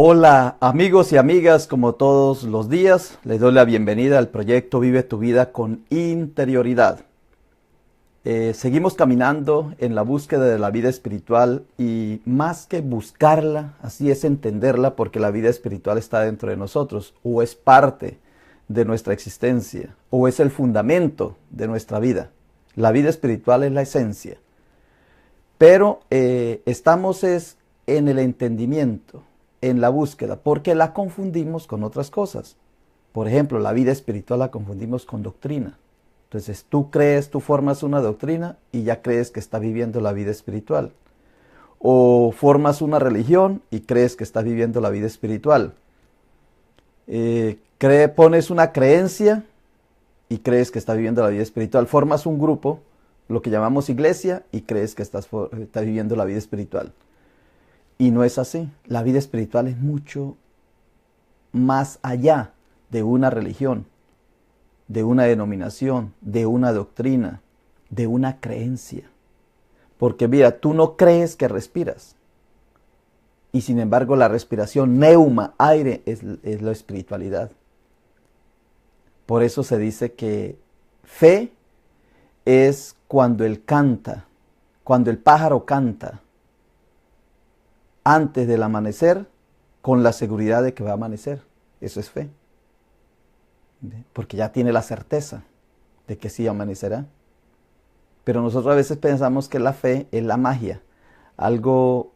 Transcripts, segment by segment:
Hola amigos y amigas, como todos los días, les doy la bienvenida al proyecto Vive tu vida con interioridad. Seguimos caminando en la búsqueda de la vida espiritual y más que buscarla, así es entenderla porque la vida espiritual está dentro de nosotros o es parte de nuestra existencia o es el fundamento de nuestra vida. La vida espiritual es la esencia, pero estamos en el entendimiento, en la búsqueda, porque la confundimos con otras cosas. Por ejemplo, la vida espiritual la confundimos con doctrina. Entonces tú formas una doctrina y ya crees que estás viviendo la vida espiritual. O formas una religión y crees que estás viviendo la vida espiritual. Pones una creencia y crees que estás viviendo la vida espiritual. Formas un grupo, lo que llamamos iglesia, y crees que estás viviendo la vida espiritual. Y no es así. La vida espiritual es mucho más allá de una religión, de una denominación, de una doctrina, de una creencia. Porque mira, tú no crees que respiras. Y sin embargo la respiración, neuma, aire, es la espiritualidad. Por eso se dice que fe es cuando él canta, cuando el pájaro canta antes del amanecer con la seguridad de que va a amanecer. Eso es fe. Porque ya tiene la certeza de que sí amanecerá. Pero nosotros a veces pensamos que la fe es la magia, algo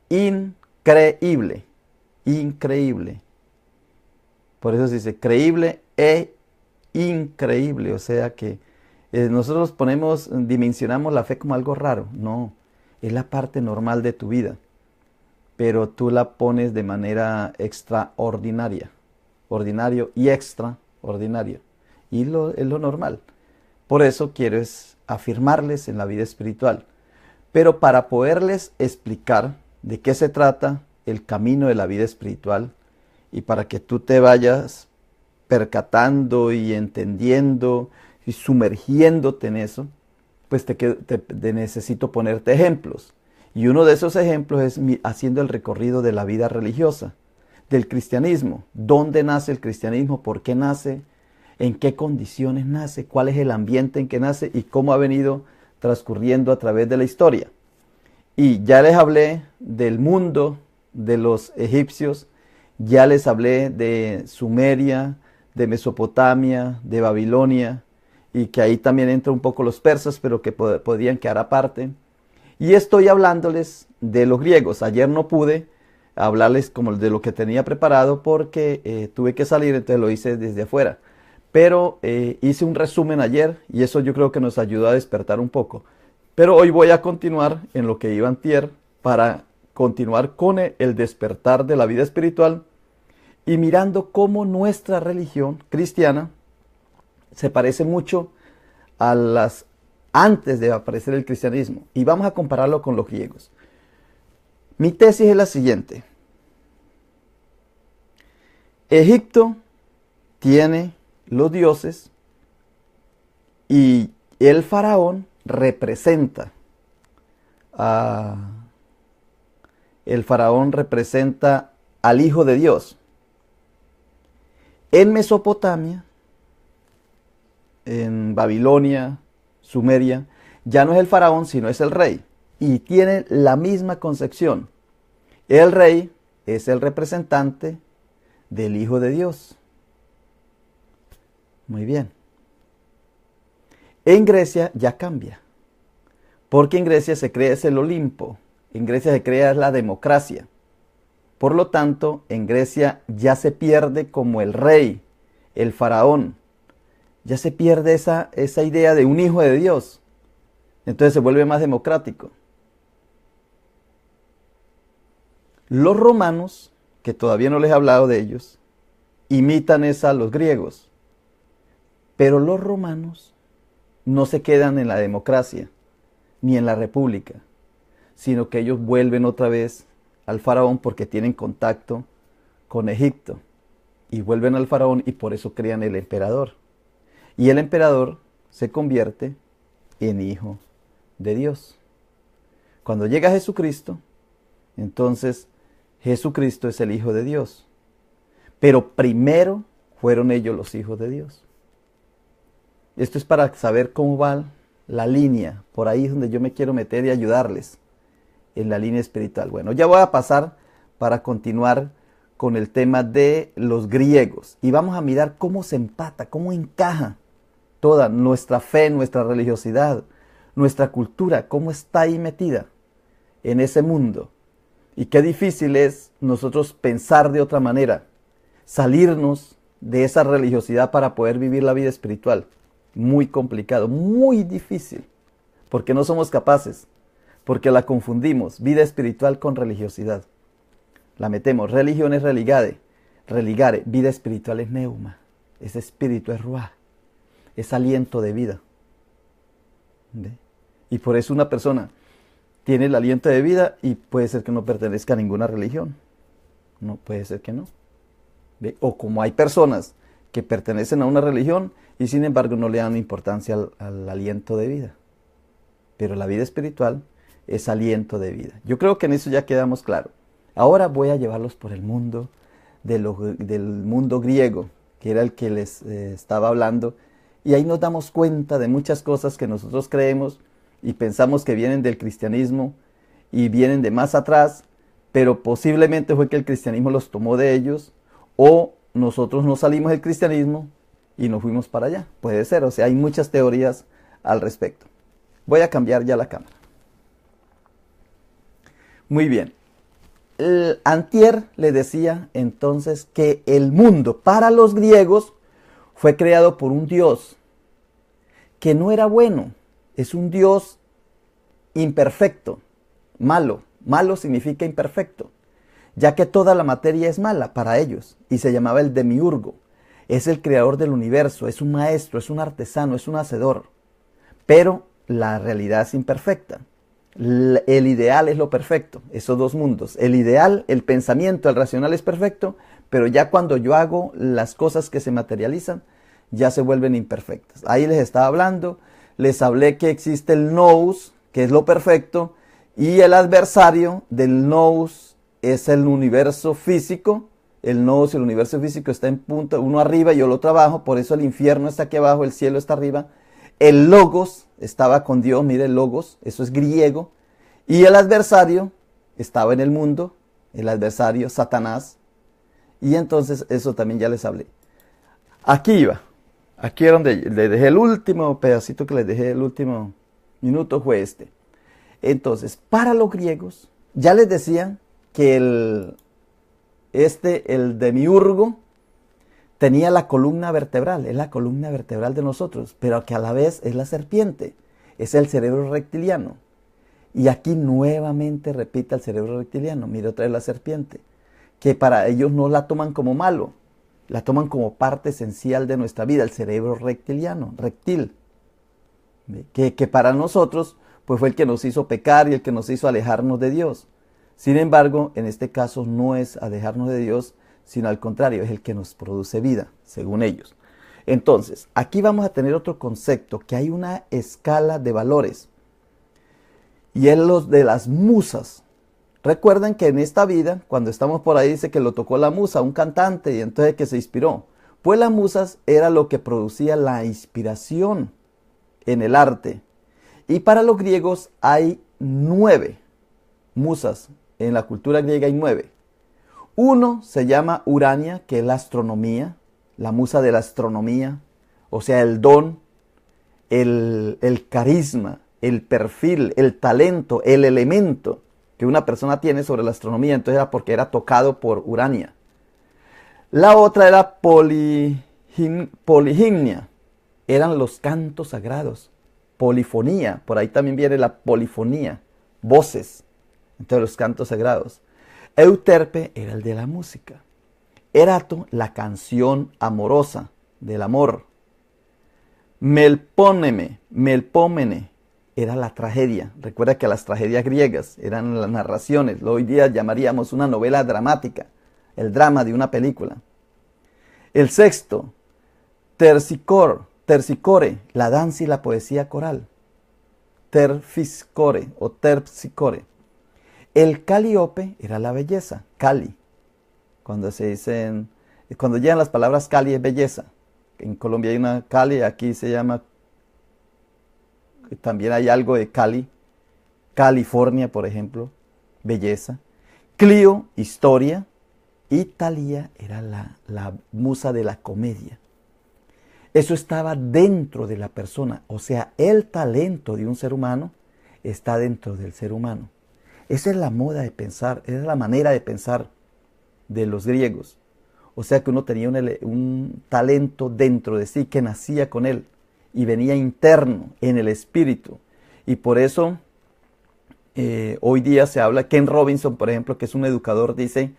increíble, increíble. Por eso se dice creíble e increíble. O sea que nosotros dimensionamos la fe como algo raro. No, es la parte normal de tu vida. Pero tú la pones de manera extraordinaria, ordinario y extraordinario. Y es lo normal. Por eso quiero afirmarles en la vida espiritual. Pero para poderles explicar de qué se trata el camino de la vida espiritual y para que tú te vayas percatando y entendiendo y sumergiéndote en eso, pues necesito ponerte ejemplos. Y uno de esos ejemplos es haciendo el recorrido de la vida religiosa, del cristianismo. ¿Dónde nace el cristianismo? ¿Por qué nace? ¿En qué condiciones nace? ¿Cuál es el ambiente en que nace? ¿Y cómo ha venido transcurriendo a través de la historia? Y ya les hablé del mundo de los egipcios, ya les hablé de Sumeria, de Mesopotamia, de Babilonia, y que ahí también entra un poco los persas, pero que podrían quedar aparte. Y estoy hablándoles de los griegos. Ayer no pude hablarles como de lo que tenía preparado porque tuve que salir, entonces lo hice desde afuera. Pero hice un resumen ayer y eso yo creo que nos ayudó a despertar un poco. Pero hoy voy a continuar en lo que iba antier para continuar con el despertar de la vida espiritual y mirando cómo nuestra religión cristiana se parece mucho a las antes de aparecer el cristianismo. Y vamos a compararlo con los griegos. Mi tesis es la siguiente. Egipto tiene los dioses y el faraón representa al Hijo de Dios. En Mesopotamia, en Babilonia, Sumeria, ya no es el faraón, sino es el rey. Y tiene la misma concepción. El rey es el representante del Hijo de Dios. Muy bien. En Grecia ya cambia. Porque en Grecia se crea el Olimpo. En Grecia se crea la democracia. Por lo tanto, en Grecia ya se pierde como el rey, el faraón. Ya se pierde esa idea de un hijo de Dios. Entonces se vuelve más democrático. Los romanos, que todavía no les he hablado de ellos, imitan a los griegos. Pero los romanos no se quedan en la democracia, ni en la república, sino que ellos vuelven otra vez al faraón porque tienen contacto con Egipto. Y vuelven al faraón y por eso crean el emperador. Y el emperador se convierte en hijo de Dios. Cuando llega Jesucristo, entonces Jesucristo es el Hijo de Dios. Pero primero fueron ellos los hijos de Dios. Esto es para saber cómo va la línea. Por ahí es donde yo me quiero meter y ayudarles en la línea espiritual. Bueno, ya voy a pasar para continuar con el tema de los griegos. Y vamos a mirar cómo se empata, cómo encaja toda nuestra fe, nuestra religiosidad, nuestra cultura, cómo está ahí metida en ese mundo. Y qué difícil es nosotros pensar de otra manera, salirnos de esa religiosidad para poder vivir la vida espiritual. Muy complicado, muy difícil, porque no somos capaces, porque la confundimos, vida espiritual con religiosidad. La metemos, religión es religare, vida espiritual es neuma, ese espíritu es ruah, es aliento de vida. ¿Ve? Y por eso una persona tiene el aliento de vida y puede ser que no pertenezca a ninguna religión, no puede ser que no. ¿Ve? O como hay personas que pertenecen a una religión y sin embargo no le dan importancia al aliento de vida. Pero la vida espiritual es aliento de vida. Yo creo que en eso ya quedamos claros. Ahora voy a llevarlos por el mundo del mundo griego, que era el que les estaba hablando. Y ahí nos damos cuenta de muchas cosas que nosotros creemos y pensamos que vienen del cristianismo y vienen de más atrás, pero posiblemente fue que el cristianismo los tomó de ellos o nosotros no salimos del cristianismo y nos fuimos para allá. Puede ser, o sea, hay muchas teorías al respecto. Voy a cambiar ya la cámara. Muy bien. Antier le decía entonces que el mundo para los griegos fue creado por un Dios que no era bueno. Es un Dios imperfecto, malo. Malo significa imperfecto, ya que toda la materia es mala para ellos, y se llamaba el demiurgo. Es el creador del universo, es un maestro, es un artesano, es un hacedor. Pero la realidad es imperfecta. El ideal es lo perfecto, esos dos mundos. El ideal, el pensamiento, el racional es perfecto, pero ya cuando yo hago las cosas que se materializan, ya se vuelven imperfectas. Ahí les estaba hablando, les hablé que existe el nous, que es lo perfecto, y el adversario del nous es el universo físico. El nous y el universo físico está en punto, uno arriba y el otro abajo, por eso el infierno está aquí abajo, el cielo está arriba. El logos estaba con Dios, mire el logos, eso es griego. Y el adversario estaba en el mundo, el adversario Satanás. Y entonces eso también ya les hablé. Aquí iba, aquí era donde les dejé el último pedacito que les dejé, el último minuto fue este. Entonces, para los griegos, ya les decía que el demiurgo tenía la columna vertebral, es la columna vertebral de nosotros, pero que a la vez es la serpiente, es el cerebro reptiliano. Y aquí nuevamente repite el cerebro reptiliano, mire otra vez la serpiente, que para ellos no la toman como malo, la toman como parte esencial de nuestra vida, el cerebro reptiliano, reptil, que para nosotros pues fue el que nos hizo pecar y el que nos hizo alejarnos de Dios. Sin embargo, en este caso no es alejarnos de Dios, sino al contrario, es el que nos produce vida, según ellos. Entonces, aquí vamos a tener otro concepto, que hay una escala de valores, y es los de las musas. Recuerden que en esta vida, cuando estamos por ahí, dice que lo tocó la musa, un cantante, y entonces que se inspiró. Pues las musas era lo que producía la inspiración en el arte. Y para los griegos hay 9 musas. En la cultura griega hay 9. Uno se llama Urania, que es la astronomía, la musa de la astronomía, o sea, el don, el carisma, el perfil, el talento, el elemento que una persona tiene sobre la astronomía. Entonces era porque era tocado por Urania. La otra era poligimnia, eran los cantos sagrados. Polifonía, por ahí también viene la polifonía, voces, entonces los cantos sagrados. Euterpe era el de la música. Erato, la canción amorosa, del amor. Melpómene era la tragedia. Recuerda que las tragedias griegas eran las narraciones, lo hoy día llamaríamos una novela dramática, el drama de una película. El sexto, tercicore, la danza y la poesía coral. Terfiscore o terpsicore. El calíope era la belleza, cali. Cuando cuando llegan las palabras cali es belleza. En Colombia hay una Cali, aquí se llama, también hay algo de Cali, California, por ejemplo, belleza. Clio, historia. Y Talía era la musa de la comedia. Eso estaba dentro de la persona, o sea, el talento de un ser humano está dentro del ser humano. Esa es la moda de pensar, esa es la manera de pensar de los griegos. O sea que uno tenía un talento dentro de sí que nacía con él y venía interno en el espíritu. Y por eso hoy día se habla, Ken Robinson, por ejemplo, que es un educador, dice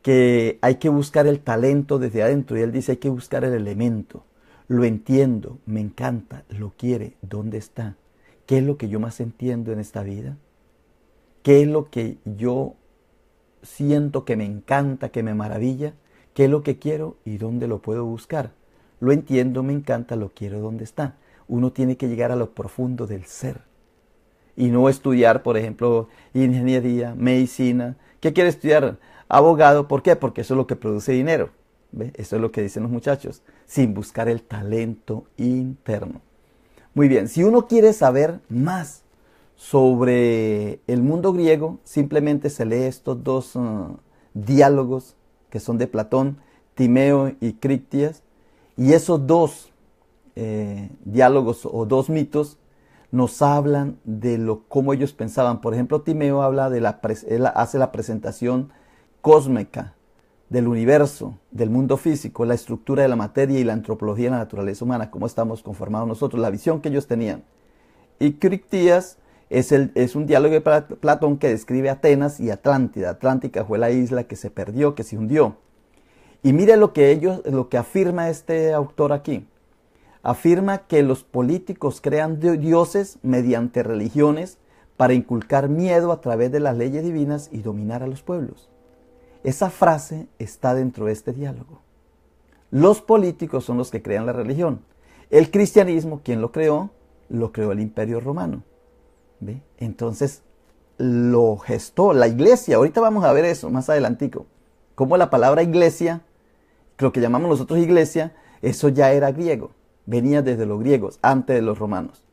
que hay que buscar el talento desde adentro. Y él dice hay que buscar el elemento. Lo entiendo, me encanta, lo quiere, ¿dónde está? ¿Qué es lo que yo más entiendo en esta vida? ¿Qué es lo que yo siento que me encanta, que me maravilla? ¿Qué es lo que quiero y dónde lo puedo buscar? Lo entiendo, me encanta, lo quiero, ¿dónde está? Uno tiene que llegar a lo profundo del ser. Y no estudiar, por ejemplo, ingeniería, medicina. ¿Qué quiere estudiar? Abogado. ¿Por qué? Porque eso es lo que produce dinero. ¿Ve? Eso es lo que dicen los muchachos. Sin buscar el talento interno. Muy bien, si uno quiere saber más sobre el mundo griego, simplemente se lee estos dos diálogos que son de Platón, Timeo y Critias, y esos dos diálogos o dos mitos nos hablan de cómo ellos pensaban. Por ejemplo, Timeo habla él hace la presentación cósmica del universo, del mundo físico, la estructura de la materia y la antropología de la naturaleza humana, cómo estamos conformados nosotros, la visión que ellos tenían. Y Critias es un diálogo de Platón que describe Atenas y Atlántida. Atlántica fue la isla que se perdió, que se hundió. Y mire lo que afirma este autor aquí. Afirma que los políticos crean dioses mediante religiones para inculcar miedo a través de las leyes divinas y dominar a los pueblos. Esa frase está dentro de este diálogo. Los políticos son los que crean la religión. El cristianismo, ¿quién lo creó? Lo creó el Imperio Romano. ¿Ve? Entonces, lo gestó la iglesia. Ahorita vamos a ver eso más adelantico. Cómo la palabra iglesia, lo que llamamos nosotros iglesia, eso ya era griego. Venía desde los griegos, antes de los romanos.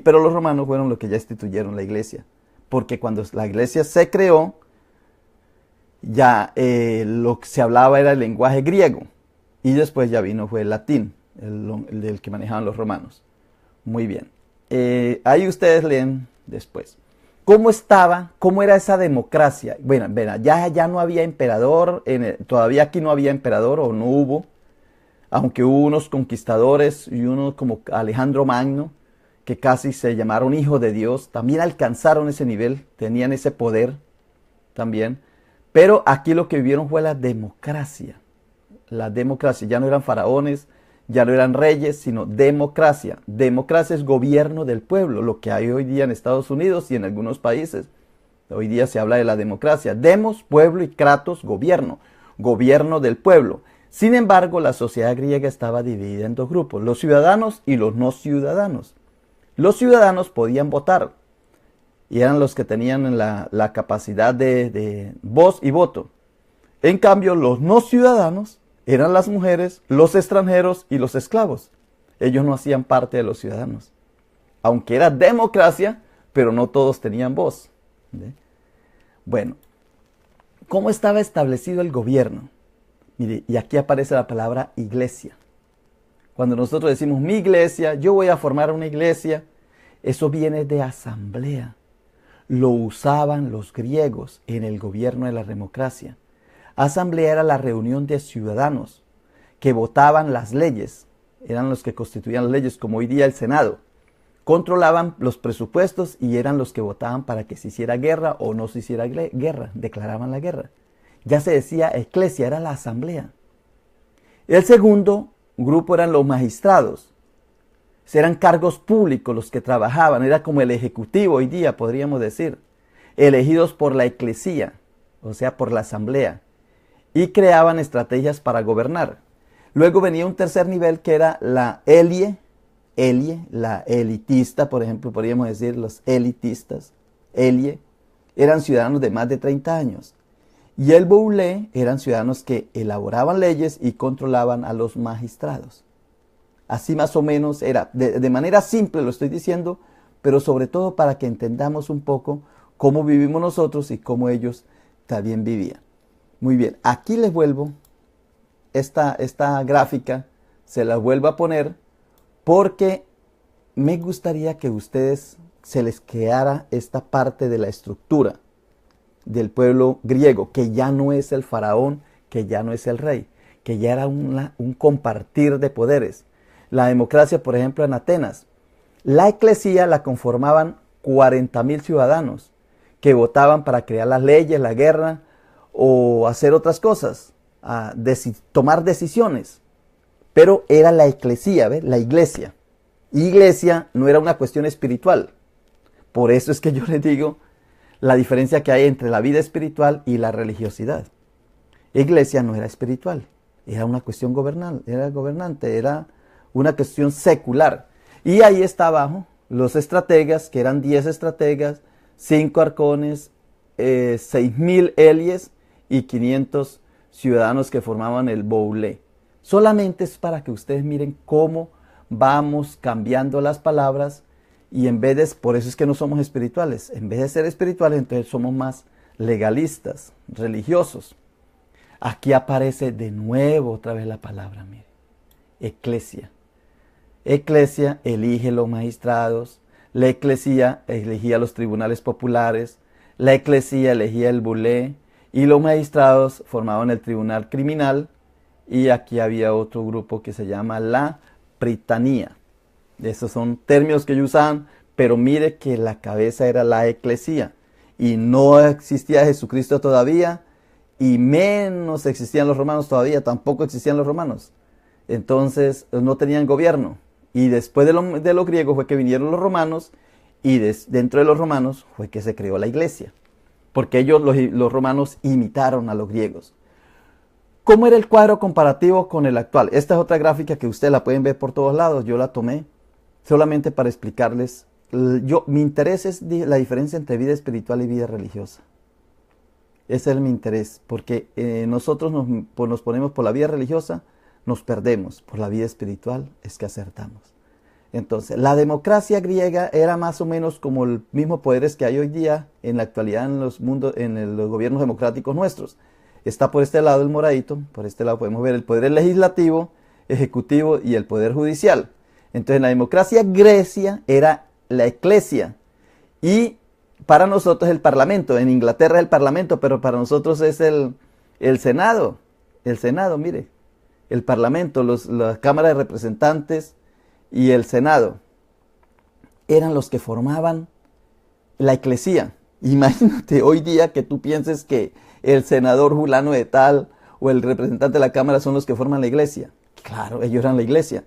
Pero los romanos fueron los que ya instituyeron la iglesia. Porque cuando la iglesia se creó, ya lo que se hablaba era el lenguaje griego. Y después ya fue el latín, el que manejaban los romanos. Muy bien. Ahí ustedes leen después. ¿Cómo era esa democracia? Bueno, ya no había emperador, todavía aquí no había emperador o no hubo. Aunque hubo unos conquistadores y unos como Alejandro Magno, que casi se llamaron hijos de Dios, también alcanzaron ese nivel, tenían ese poder también. Pero aquí lo que vivieron fue la democracia. La democracia, ya no eran faraones, ya no eran reyes, sino democracia. Democracia es gobierno del pueblo, lo que hay hoy día en Estados Unidos y en algunos países. Hoy día se habla de la democracia. Demos, pueblo, y kratos, gobierno. Gobierno del pueblo. Sin embargo, la sociedad griega estaba dividida en dos grupos, los ciudadanos y los no ciudadanos. Los ciudadanos podían votar y eran los que tenían la capacidad de voz y voto. En cambio, los no ciudadanos eran las mujeres, los extranjeros y los esclavos. Ellos no hacían parte de los ciudadanos. Aunque era democracia, pero no todos tenían voz. ¿Ve? Bueno, ¿cómo estaba establecido el gobierno? Mire, y aquí aparece la palabra iglesia. Cuando nosotros decimos mi iglesia, yo voy a formar una iglesia, eso viene de asamblea. Lo usaban los griegos en el gobierno de la democracia. Asamblea era la reunión de ciudadanos que votaban las leyes. Eran los que constituían las leyes, como hoy día el Senado. Controlaban los presupuestos y eran los que votaban para que se hiciera guerra o no se hiciera guerra. Declaraban la guerra. Ya se decía eclesia, era la asamblea. El segundo grupo eran los magistrados. Eran cargos públicos los que trabajaban, era como el ejecutivo hoy día, podríamos decir. Elegidos por la eclesía, o sea, por la asamblea. Y creaban estrategias para gobernar. Luego venía un tercer nivel que era la elie, la elitista, por ejemplo, podríamos decir los elitistas, elie. eran ciudadanos de más de 30 años. Y el boulé eran ciudadanos que elaboraban leyes y controlaban a los magistrados. Así más o menos era, de manera simple lo estoy diciendo, pero sobre todo para que entendamos un poco cómo vivimos nosotros y cómo ellos también vivían. Muy bien, aquí les vuelvo esta gráfica, se la vuelvo a poner porque me gustaría que ustedes se les quedara esta parte de la estructura del pueblo griego, que ya no es el faraón, que ya no es el rey, que ya era un compartir de poderes. La democracia, por ejemplo, en Atenas, la eclesía la conformaban 40.000 ciudadanos que votaban para crear las leyes, la guerra o hacer otras cosas, tomar decisiones. Pero era la eclesía, ¿ves? La iglesia. Iglesia no era una cuestión espiritual. Por eso es que yo les digo la diferencia que hay entre la vida espiritual y la religiosidad. Iglesia no era espiritual, era una cuestión gobernante, era una cuestión secular. Y ahí está abajo los estrategas, que eran 10 estrategas, 5 arcones, 6.000 élies y 500 ciudadanos que formaban el boulé. Solamente es para que ustedes miren cómo vamos cambiando las palabras y por eso es que no somos espirituales. En vez de ser espirituales, entonces somos más legalistas, religiosos. Aquí aparece de nuevo otra vez la palabra, mire, eclesia. Eclesia elige los magistrados, la eclesia elegía los tribunales populares, la eclesia elegía el boulé y los magistrados formaban el tribunal criminal y aquí había otro grupo que se llama la pritanía. Esos son términos que ellos usaban, pero mire que la cabeza era la eclesia y no existía Jesucristo todavía y menos existían los romanos todavía, tampoco existían los romanos. Entonces no tenían gobierno. Y después de los griegos fue que vinieron los romanos y dentro de los romanos fue que se creó la iglesia. Porque ellos, los romanos, imitaron a los griegos. ¿Cómo era el cuadro comparativo con el actual? Esta es otra gráfica que ustedes la pueden ver por todos lados. Yo la tomé solamente para explicarles. Mi interés es la diferencia entre vida espiritual y vida religiosa. Ese es mi interés. Porque nosotros nos ponemos por la vida religiosa, nos perdemos. Por la vida espiritual es que acertamos. Entonces, la democracia griega era más o menos como el mismo poderes que hay hoy día en la actualidad en los gobiernos democráticos nuestros. Está por este lado el moradito, por este lado podemos ver el poder legislativo, ejecutivo y el poder judicial. Entonces, la democracia grecia era la eclesia y para nosotros el parlamento. En Inglaterra es el parlamento, pero para nosotros es el senado. El senado, mire. El parlamento, la Cámara de Representantes y el Senado eran los que formaban la eclesía. Imagínate hoy día que tú pienses que el senador fulano de tal o el representante de la Cámara son los que forman la iglesia. Claro, ellos eran la iglesia.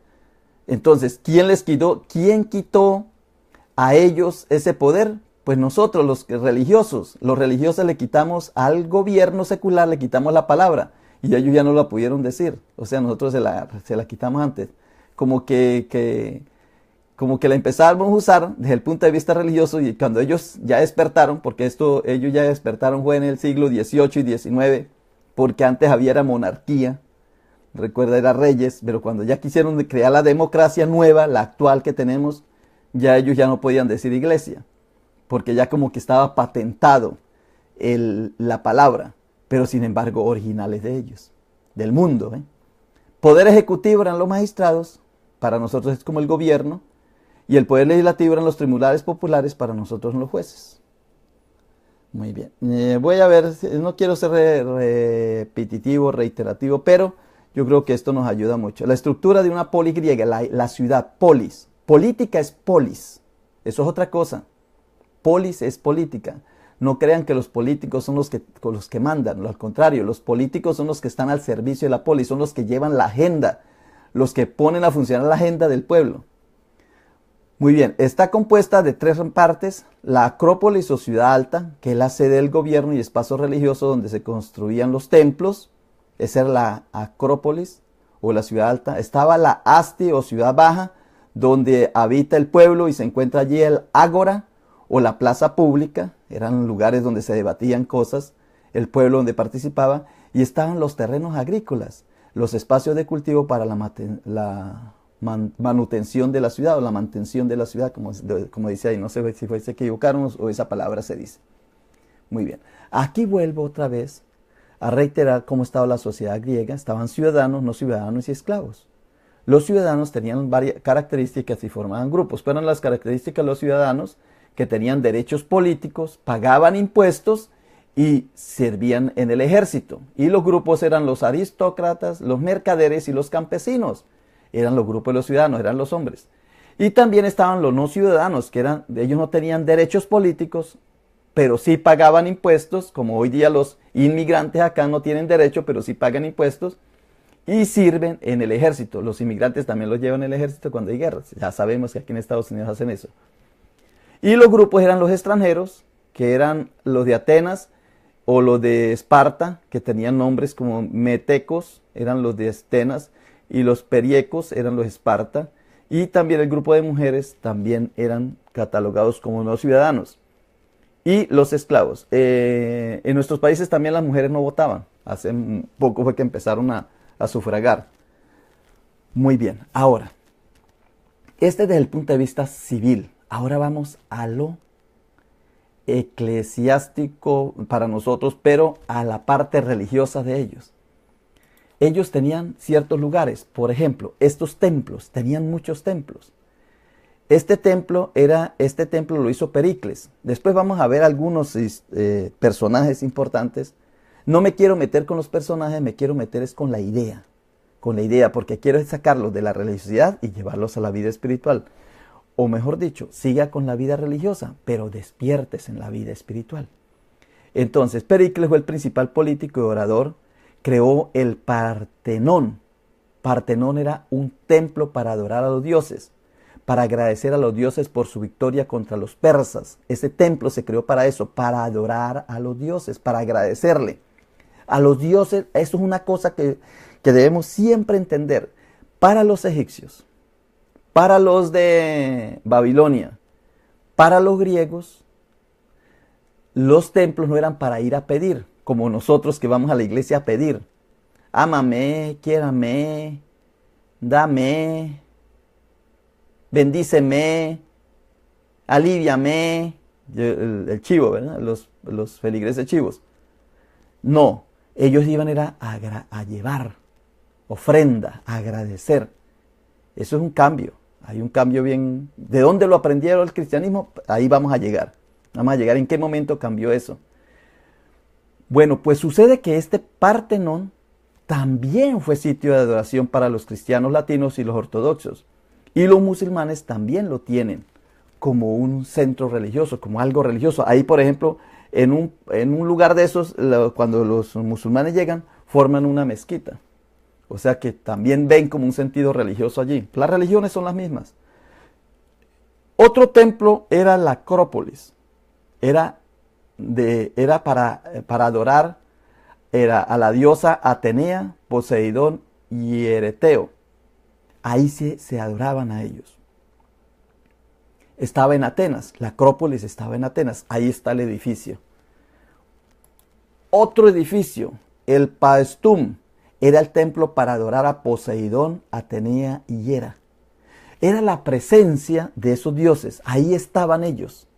Entonces, ¿quién quitó a ellos ese poder? Pues nosotros, los religiosos. Los religiosos le quitamos al gobierno secular, le quitamos la palabra. Y ellos ya no la pudieron decir. O sea, nosotros se la quitamos antes. Como que la empezamos a usar desde el punto de vista religioso y cuando ellos ya despertaron, porque ellos ya despertaron fue en el siglo XVIII y XIX, porque antes había monarquía, recuerda, era reyes, pero cuando ya quisieron crear la democracia nueva, la actual que tenemos, ya ellos ya no podían decir iglesia, porque ya como que estaba patentado la palabra. Pero sin embargo originales de ellos, del mundo. Poder ejecutivo eran los magistrados, para nosotros es como el gobierno, y el poder legislativo eran los tribunales populares, para nosotros los jueces. Muy bien, voy a ver, no quiero ser repetitivo, reiterativo, pero yo creo que esto nos ayuda mucho. La estructura de una polis griega, la ciudad, polis, política es polis, eso es otra cosa, polis es política. No crean que los políticos son los que mandan, al contrario, los políticos son los que están al servicio de la polis, son los que llevan la agenda, los que ponen a funcionar la agenda del pueblo. Muy bien, está compuesta de 3 partes, la Acrópolis o ciudad alta, que es la sede del gobierno y espacio religioso donde se construían los templos, esa era la Acrópolis o la ciudad alta. Estaba la Asti o ciudad baja, donde habita el pueblo y se encuentra allí el Ágora, o la plaza pública, eran lugares donde se debatían cosas, el pueblo donde participaba, y estaban los terrenos agrícolas, los espacios de cultivo para la manutención de la ciudad o la mantención de la ciudad, como dice ahí, no sé si se equivocaron o esa palabra se dice. Muy bien, aquí vuelvo otra vez a reiterar cómo estaba la sociedad griega. Estaban ciudadanos, no ciudadanos y esclavos. Los ciudadanos tenían varias características y formaban grupos, pero eran las características de los ciudadanos que tenían derechos políticos, pagaban impuestos y servían en el ejército. Y los grupos eran los aristócratas, los mercaderes y los campesinos. Eran los grupos de los ciudadanos, eran los hombres. Y también estaban los no ciudadanos, que ellos no tenían derechos políticos, pero sí pagaban impuestos, como hoy día los inmigrantes acá no tienen derecho, pero sí pagan impuestos, y sirven en el ejército. Los inmigrantes también los llevan en el ejército cuando hay guerras. Ya sabemos que aquí en Estados Unidos hacen eso. Y los grupos eran los extranjeros, que eran los de Atenas o los de Esparta, que tenían nombres como metecos, eran los de Atenas, y los periecos eran los de Esparta. Y también el grupo de mujeres también eran catalogados como no ciudadanos. Y los esclavos. En nuestros países también las mujeres no votaban. Hace poco fue que empezaron a sufragar. Muy bien. Ahora, desde el punto de vista civil. Ahora vamos a lo eclesiástico para nosotros, pero a la parte religiosa de ellos. Ellos tenían ciertos lugares. Por ejemplo, estos templos. Tenían muchos templos. Este templo lo hizo Pericles. Después vamos a ver algunos personajes importantes. No me quiero meter con los personajes, me quiero meter es con la idea, porque quiero sacarlos de la religiosidad y llevarlos a la vida espiritual. O mejor dicho, siga con la vida religiosa, pero despiertes en la vida espiritual. Entonces, Pericles fue el principal político y orador, creó el Partenón. Partenón era un templo para adorar a los dioses, para agradecer a los dioses por su victoria contra los persas. Ese templo se creó para eso, para adorar a los dioses, para agradecerle a los dioses. Eso es una cosa que debemos siempre entender. Para los egipcios, para los de Babilonia, para los griegos, los templos no eran para ir a pedir, como nosotros que vamos a la iglesia a pedir. Ámame, quiérame, dame, bendíceme, aliviame, el chivo, ¿verdad? Los feligreses chivos. No, ellos iban a llevar ofrenda, a agradecer. Eso es un cambio. Hay un cambio bien. ¿De dónde lo aprendieron el cristianismo? Ahí vamos a llegar. Vamos a llegar en qué momento cambió eso. Bueno, pues sucede que este Partenón también fue sitio de adoración para los cristianos latinos y los ortodoxos. Y los musulmanes también lo tienen como un centro religioso, como algo religioso. Ahí, por ejemplo, en un lugar de esos, cuando los musulmanes llegan, forman una mezquita. O sea que también ven como un sentido religioso allí. Las religiones son las mismas. Otro templo era la Acrópolis. Era para adorar a la diosa Atenea, Poseidón y Ereteo. Ahí se adoraban a ellos. Estaba en Atenas, la Acrópolis estaba en Atenas, ahí está el edificio. Otro edificio, el Paestum, era el templo para adorar a Poseidón, Atenea y Hera. Era la presencia de esos dioses, ahí estaban ellos.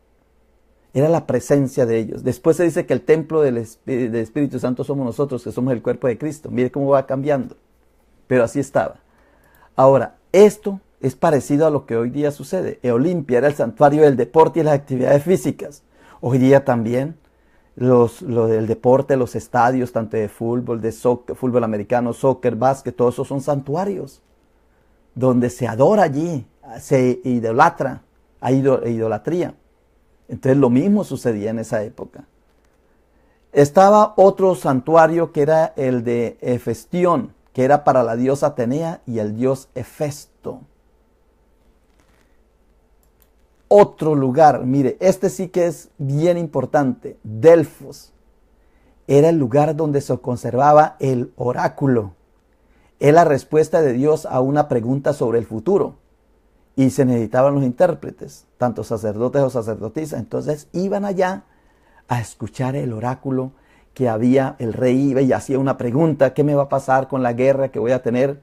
Era la presencia de ellos. Después se dice que el templo del Espíritu Santo somos nosotros, que somos el cuerpo de Cristo. Mire cómo va cambiando. Pero así estaba. Ahora, esto es parecido a lo que hoy día sucede. Olimpia era el santuario del deporte y las actividades físicas. Hoy día también lo del deporte, los estadios, tanto de fútbol, de soccer, fútbol americano, soccer, básquet, todos esos son santuarios donde se adora allí, se idolatra, hay idolatría. Entonces lo mismo sucedía en esa época. Estaba otro santuario que era el de Hefestión, que era para la diosa Atenea y el dios Hefesto. Otro lugar, mire, este sí que es bien importante, Delfos. Era el lugar donde se conservaba el oráculo. Es la respuesta de Dios a una pregunta sobre el futuro. y se necesitaban los intérpretes, tanto sacerdotes o sacerdotisas. Entonces iban allá a escuchar el oráculo que había, el rey iba y hacía una pregunta: ¿qué me va a pasar con la guerra que voy a tener?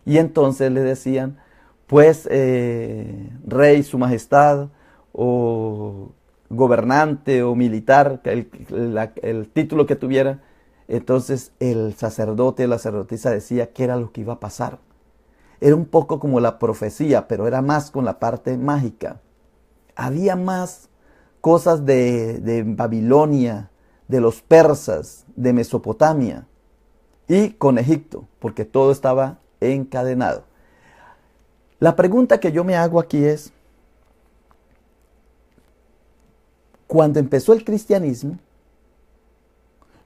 Y entonces le decían, pues rey, su majestad, o gobernante o militar, el título que tuviera. Entonces el sacerdote, la sacerdotisa decía qué era lo que iba a pasar. Era un poco como la profecía, pero era más con la parte mágica. Había más cosas de Babilonia, de los persas, de Mesopotamia y con Egipto, porque todo estaba encadenado. La pregunta que yo me hago aquí es, cuando empezó el cristianismo,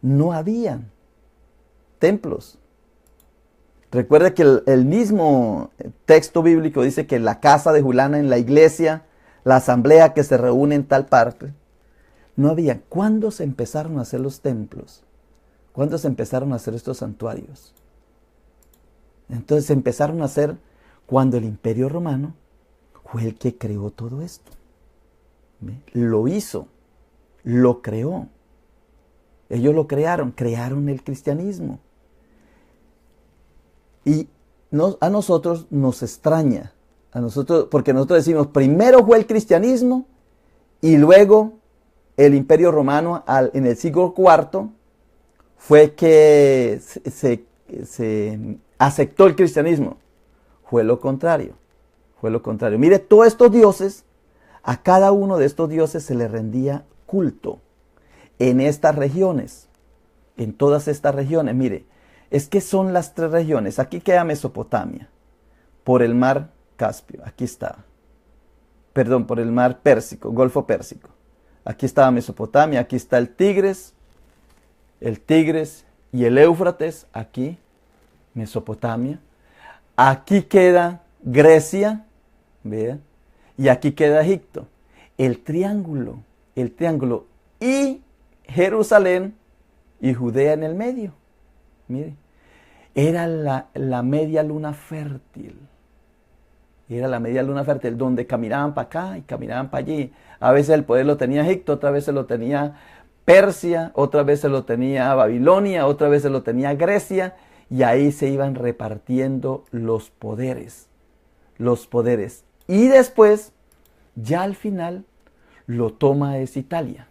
no habían templos. Recuerda que el mismo texto bíblico dice que la casa de Julana, en la iglesia, la asamblea que se reúne en tal parte, no había. ¿Cuándo se empezaron a hacer los templos? ¿Cuándo se empezaron a hacer estos santuarios? Entonces se empezaron a hacer cuando el Imperio Romano fue el que creó todo esto. ¿Ve? Lo hizo, lo creó. Ellos lo crearon el cristianismo. Y a nosotros nos extraña, porque nosotros decimos, primero fue el cristianismo y luego el Imperio Romano en el siglo IV fue que se aceptó el cristianismo. Fue lo contrario, Mire, todos estos dioses, a cada uno de estos dioses se le rendía culto en estas regiones, en todas estas regiones. Mire, es que son las tres regiones. Aquí queda Mesopotamia, por el mar Caspio, aquí está. Perdón, por el mar Pérsico, Golfo Pérsico. Aquí estaba Mesopotamia, aquí está el Tigris y el Éufrates, aquí Mesopotamia. Aquí queda Grecia, ¿vean? Y aquí queda Egipto. El triángulo, y Jerusalén y Judea en el medio. Mire, era la media luna fértil. Era la media luna fértil, donde caminaban para acá y caminaban para allí. A veces el poder lo tenía Egipto, otra vez se lo tenía Persia, otra vez se lo tenía Babilonia, otra vez se lo tenía Grecia, y ahí se iban repartiendo los poderes. Y después, ya al final, lo toma es Italia.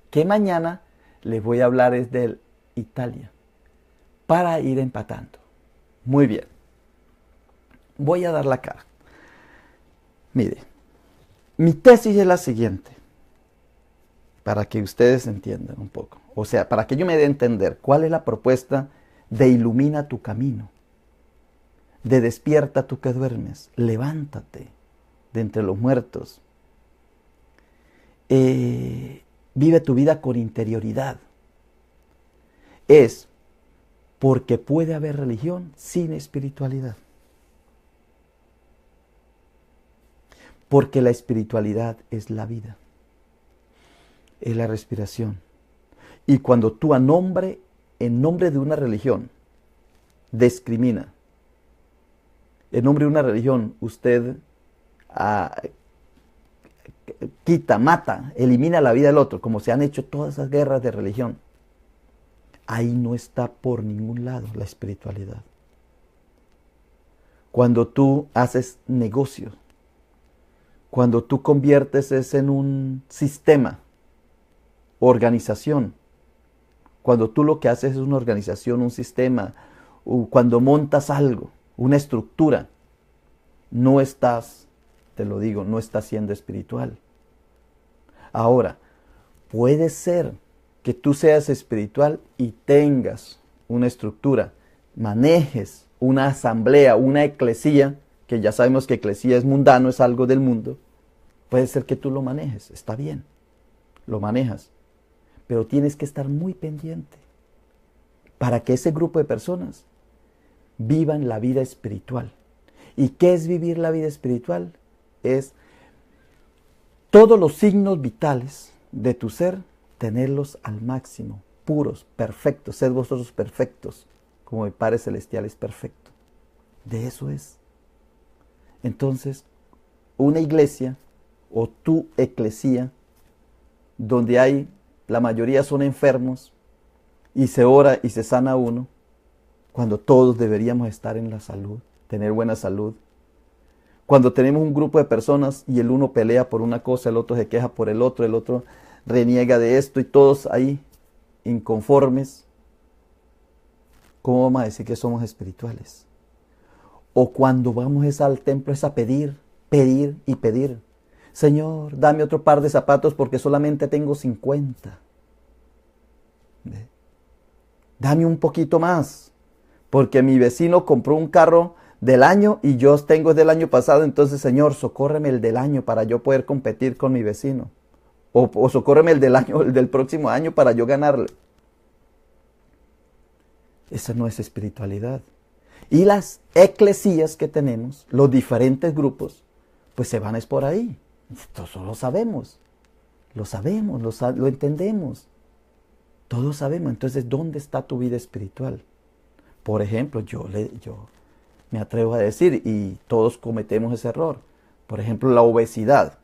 Que mañana les voy a hablar es de Italia, para ir empatando. Muy bien. Voy a dar la cara. Mire, mi tesis es la siguiente, para que ustedes entiendan un poco. O sea, para que yo me dé a entender cuál es la propuesta de ilumina tu camino, de despierta tú que duermes, levántate de entre los muertos, vive tu vida con interioridad. Es porque puede haber religión sin espiritualidad. Porque la espiritualidad es la vida, es la respiración. Y cuando tú en nombre de una religión, discrimina, en nombre de una religión, usted quita, mata, elimina la vida del otro, como se han hecho todas esas guerras de religión, ahí no está por ningún lado la espiritualidad. Cuando tú haces negocios, cuando tú conviertes eso en un sistema, organización, cuando tú lo que haces es una organización, un sistema, cuando montas algo, una estructura, no estás, te lo digo, no estás siendo espiritual. Ahora, puede ser que tú seas espiritual y tengas una estructura, manejes una asamblea, una eclesía, que ya sabemos que eclesía es mundano, es algo del mundo. Puede ser que tú lo manejes, está bien, lo manejas, pero tienes que estar muy pendiente para que ese grupo de personas vivan la vida espiritual. ¿Y qué es vivir la vida espiritual? Es todos los signos vitales de tu ser, tenerlos al máximo, puros, perfectos, sed vosotros perfectos, como mi Padre Celestial es perfecto. De eso es. Entonces, una iglesia o tu eclesía donde hay, la mayoría son enfermos y se ora y se sana uno, cuando todos deberíamos estar en la salud, tener buena salud? Cuando tenemos un grupo de personas y el uno pelea por una cosa, el otro se queja por el otro reniega de esto y todos ahí inconformes, ¿cómo vamos a decir que somos espirituales? O cuando vamos al templo es a pedir, pedir y pedir. Señor, dame otro par de zapatos porque solamente tengo 50. Dame un poquito más, porque mi vecino compró un carro del año y yo tengo del año pasado, entonces Señor, socórreme el del año para yo poder competir con mi vecino. O socórreme el del próximo año para yo ganarle. Esa no es espiritualidad. Y las eclesías que tenemos, los diferentes grupos, pues se van es por ahí. Todos lo sabemos, lo entendemos. Todos sabemos. Entonces, ¿dónde está tu vida espiritual? Por ejemplo, yo me atrevo a decir, y todos cometemos ese error. Por ejemplo, la obesidad.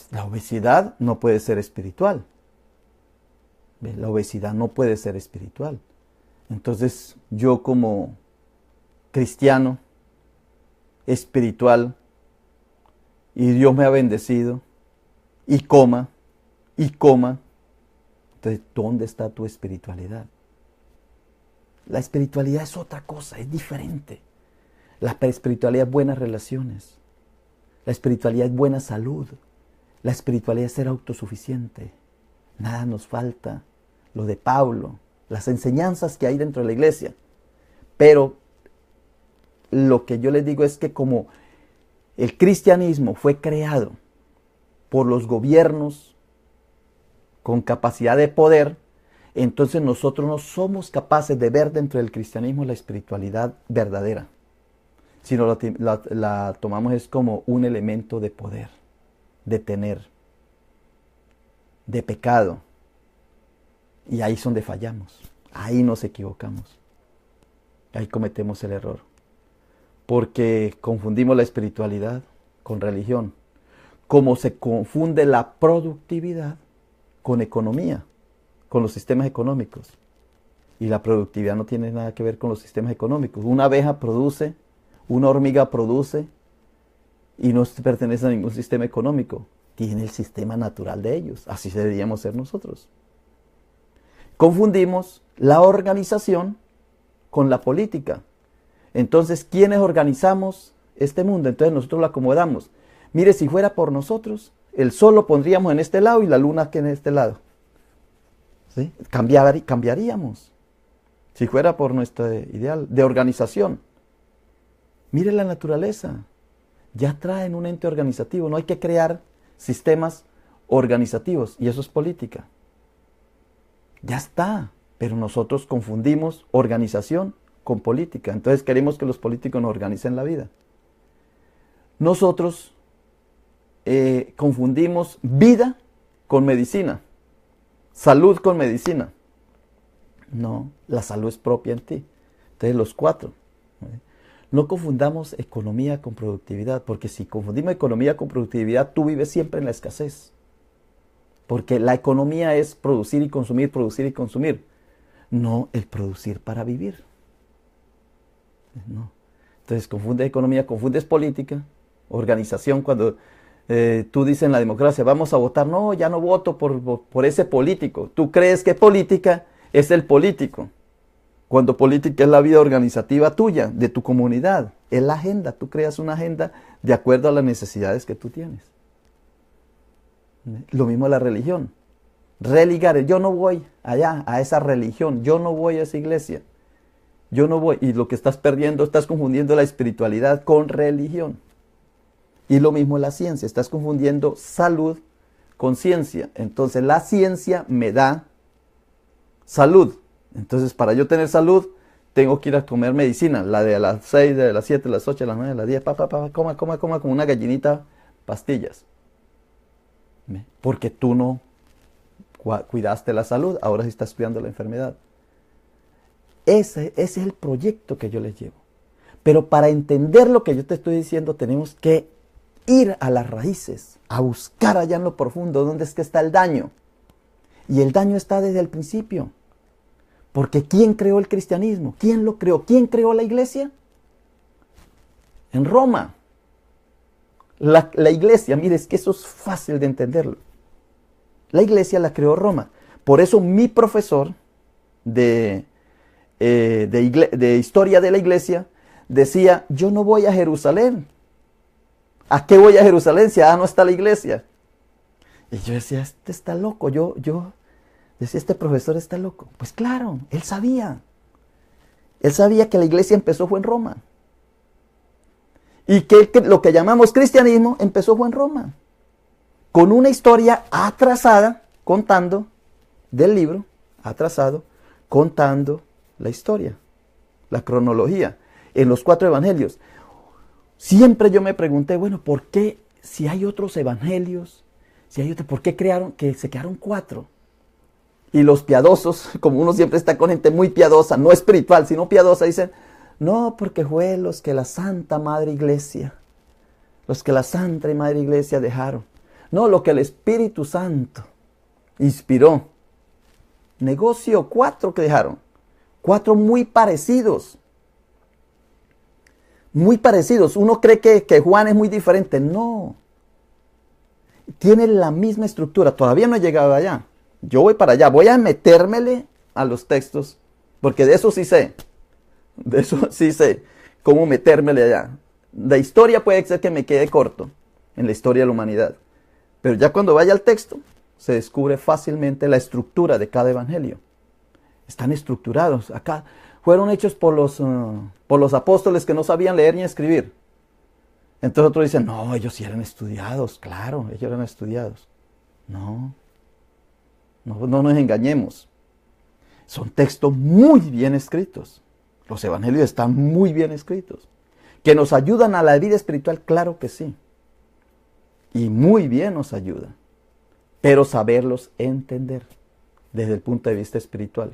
La obesidad no puede ser espiritual. La obesidad no puede ser espiritual. Entonces, yo como cristiano, espiritual, y Dios me ha bendecido, y coma. Entonces, ¿dónde está tu espiritualidad? La espiritualidad es otra cosa, es diferente. La espiritualidad es buenas relaciones. La espiritualidad es buena salud. La espiritualidad es ser autosuficiente. Nada nos falta. Lo de Pablo, las enseñanzas que hay dentro de la iglesia. Pero lo que yo les digo es que como el cristianismo fue creado por los gobiernos con capacidad de poder, entonces nosotros no somos capaces de ver dentro del cristianismo la espiritualidad verdadera, sino la tomamos es como un elemento de poder, de tener, de pecado. Y ahí es donde fallamos, ahí nos equivocamos, ahí cometemos el error, porque confundimos la espiritualidad con religión, como se confunde la productividad con economía, con los sistemas económicos. Y la productividad no tiene nada que ver con los sistemas económicos. Una abeja produce, una hormiga produce y no pertenece a ningún sistema económico. Tiene el sistema natural de ellos. Así deberíamos ser nosotros. Confundimos la organización con la política. Entonces, ¿quiénes organizamos este mundo? Entonces nosotros lo acomodamos. Mire, si fuera por nosotros, el sol lo pondríamos en este lado y la luna que en este lado. ¿Sí? Cambiaríamos. Si fuera por nuestro ideal de organización. Mire la naturaleza. Ya traen un ente organizativo. No hay que crear sistemas organizativos. Y eso es política. Ya está. Pero nosotros confundimos organización con política. Entonces queremos que los políticos nos organicen la vida. Nosotros confundimos vida con medicina. Salud con medicina. No, la salud es propia en ti. Entonces los cuatro. No confundamos economía con productividad, porque si confundimos economía con productividad, tú vives siempre en la escasez. Porque la economía es producir y consumir, producir y consumir. No el producir para vivir. No. Entonces confundes economía, confundes política, organización. Cuando tú dices en la democracia, vamos a votar, no, ya no voto por ese político. Tú crees que política es el político, cuando política es la vida organizativa tuya, de tu comunidad, es la agenda. Tú creas una agenda de acuerdo a las necesidades que tú tienes. Lo mismo la religión. Religar, yo no voy allá a esa religión, yo no voy a esa iglesia, yo no voy. Y lo que estás perdiendo, estás confundiendo la espiritualidad con religión. Y lo mismo la ciencia, estás confundiendo salud con ciencia. Entonces la ciencia me da salud. Entonces para yo tener salud, tengo que ir a comer medicina. La de a las 6, de las 7, de las 8, de las 9, de las 10, coma como una gallinita pastillas. Porque tú no cuidaste la salud, ahora sí estás cuidando la enfermedad. Ese es el proyecto que yo les llevo. Pero para entender lo que yo te estoy diciendo, tenemos que ir a las raíces, a buscar allá en lo profundo dónde es que está el daño. Y el daño está desde el principio. Porque ¿quién creó el cristianismo? ¿Quién lo creó? ¿Quién creó la iglesia? En Roma. La iglesia, mire, es que eso es fácil de entenderlo. La iglesia la creó Roma. Por eso mi profesor de historia de la iglesia decía, yo no voy a Jerusalén. ¿A qué voy a Jerusalén si allá no está la iglesia? Y yo decía, este está loco. Yo decía, este profesor está loco. Pues claro, él sabía. Él sabía que la iglesia empezó fue en Roma. Y que lo que llamamos cristianismo empezó fue en Roma. Con una historia atrasada, contando del libro, atrasado, contando la historia, la cronología, en los 4 evangelios. Siempre yo me pregunté, bueno, ¿por qué si hay otros evangelios, por qué se quedaron 4? Y los piadosos, como uno siempre está con gente muy piadosa, no espiritual, sino piadosa, dicen, no, porque fue los que la Santa Madre Iglesia dejaron. No, lo que el Espíritu Santo inspiró. Negocio, 4 que dejaron. 4 muy parecidos. Muy parecidos. Uno cree que Juan es muy diferente. No. Tiene la misma estructura. Todavía no he llegado allá. Yo voy para allá. Voy a metérmele a los textos. Porque de eso sí sé. De eso sí sé. Cómo metérmele allá. La historia puede ser que me quede corto. En la historia de la humanidad. Pero ya cuando vaya al texto, se descubre fácilmente la estructura de cada evangelio. Están estructurados. Acá fueron hechos por los apóstoles que no sabían leer ni escribir. Entonces otros dicen, no, ellos sí eran estudiados. Claro, ellos eran estudiados. No nos engañemos. Son textos muy bien escritos. Los evangelios están muy bien escritos. ¿Que nos ayudan a la vida espiritual? Claro que sí. Y muy bien nos ayuda. Pero saberlos entender desde el punto de vista espiritual.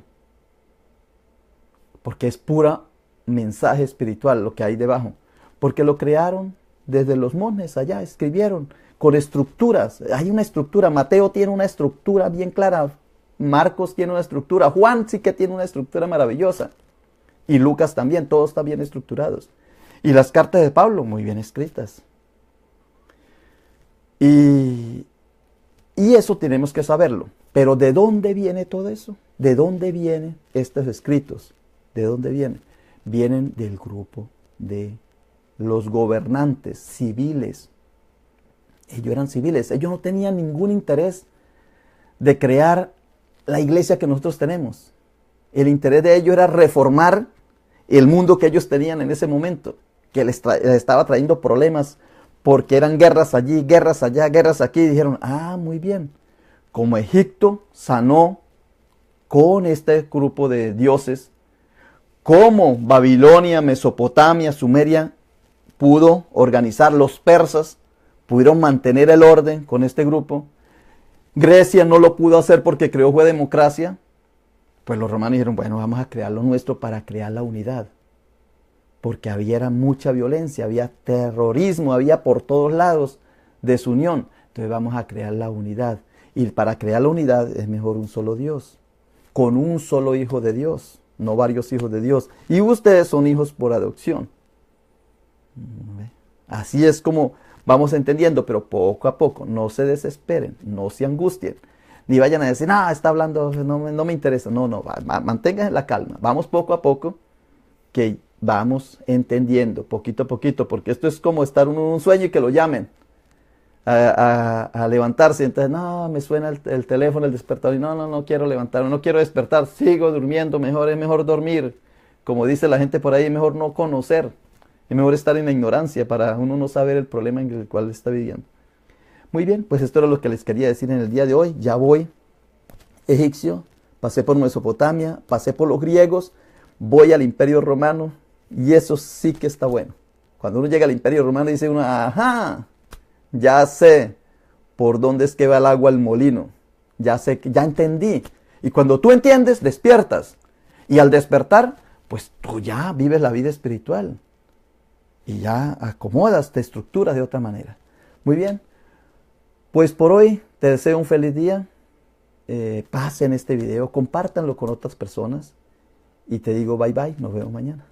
Porque es pura mensaje espiritual lo que hay debajo. Porque lo crearon desde los monjes allá, escribieron con estructuras. Hay una estructura. Mateo tiene una estructura bien clara. Marcos tiene una estructura. Juan sí que tiene una estructura maravillosa. Y Lucas también. Todos están bien estructurados. Y las cartas de Pablo muy bien escritas. Y eso tenemos que saberlo. Pero ¿de dónde viene todo eso? ¿De dónde vienen estos escritos? ¿De dónde vienen? Vienen del grupo de los gobernantes civiles. Ellos eran civiles. Ellos no tenían ningún interés de crear la iglesia que nosotros tenemos. El interés de ellos era reformar el mundo que ellos tenían en ese momento, que les estaba trayendo problemas porque eran guerras allí, guerras allá, guerras aquí. Y dijeron, muy bien, como Egipto sanó con este grupo de dioses, como Babilonia, Mesopotamia, Sumeria pudo organizar, los persas pudieron mantener el orden con este grupo. Grecia no lo pudo hacer porque fue democracia. Pues los romanos dijeron, bueno, vamos a crear lo nuestro para crear la unidad. Porque había mucha violencia, había terrorismo, había por todos lados desunión. Entonces vamos a crear la unidad. Y para crear la unidad es mejor un solo Dios, con un solo hijo de Dios, no varios hijos de Dios. Y ustedes son hijos por adopción. Así es como vamos entendiendo, pero poco a poco. No se desesperen, no se angustien. Ni vayan a decir, está hablando, no me interesa. No, mantengan la calma. Vamos poco a poco, que vamos entendiendo, poquito a poquito, porque esto es como estar en un sueño y que lo llamen a levantarse. Entonces, me suena el teléfono, el despertador, y no quiero levantarme, no quiero despertar, sigo durmiendo, es mejor dormir. Como dice la gente por ahí, es mejor no conocer, es mejor estar en la ignorancia para uno no saber el problema en el cual está viviendo. Muy bien, pues esto era lo que les quería decir en el día de hoy. Ya voy egipcio, pasé por Mesopotamia, pasé por los griegos, voy al Imperio Romano, y eso sí que está bueno. Cuando uno llega al Imperio Romano dice uno, ya sé por dónde es que va el agua al molino. Ya sé, ya entendí. Y cuando tú entiendes, despiertas. Y al despertar, pues tú ya vives la vida espiritual. Y ya acomodas, te estructuras de otra manera. Muy bien. Pues por hoy te deseo un feliz día. Pasen este video, compártanlo con otras personas y te digo bye bye, nos vemos mañana.